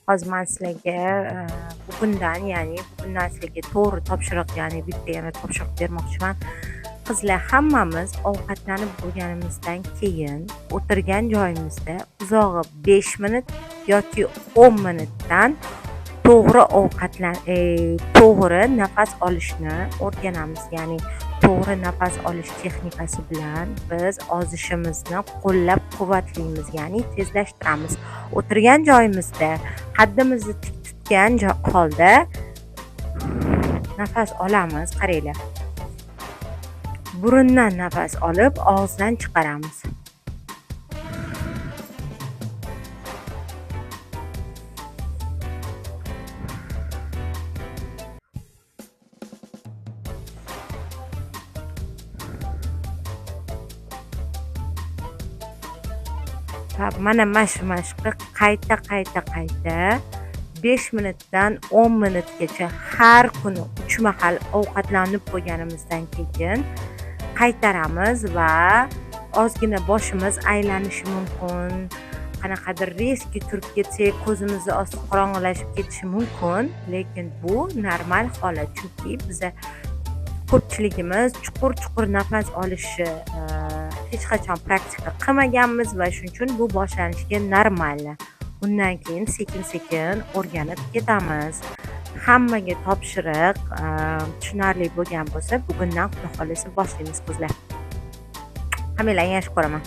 Hozir men sizlarga bugundan, ya'ni bugundan sizlarga to'g'ri topshiriq, ya'ni bitta yana topshiriq bermoqchiman. Qizlar, hammamiz ovqatlanib bo'lganimizdan keyin o'tirgan joyimizda uzog'i 5 minut yoki 10 minutdan to'g'ri nafas olishni o'rganamiz. Ya'ni to'g'ri nafas olish texnikasi bilan biz ozishimizni qo'llab-quvvatlaymiz, ya'ni tezlashtiramiz. O'tirgan joyimizda qaddimizni tik tutgan holda nafas olamiz. Qaranglar. Burundan nafas olib, og'izdan chiqaramiz. Mana shu mashqni qayta 5 minutdan 10 minutgacha har kuni 3 mahal ovqatlanib bo'lganimizdan keyin qaytaramiz va ozgina boshimiz aylanishi mumkin. Qanaqadir rezki turib ketsak, ko'zimizni osti qorong'ilashib ketishi mumkin, lekin bu normal holat, chunki biza ko'pchiligimiz chuqur nafas olishni hech qachon praktika qilmaganmiz va shuning uchun bu boshlanishiga normal. Undan keyin sekin o'rganib ketamiz. Hammaga topshiriq tushunarli bo'lgan bo'lsa, bugundan xudo xolisa boshlaymiz qizlar. Hammanglarga yaxshi ko'raman.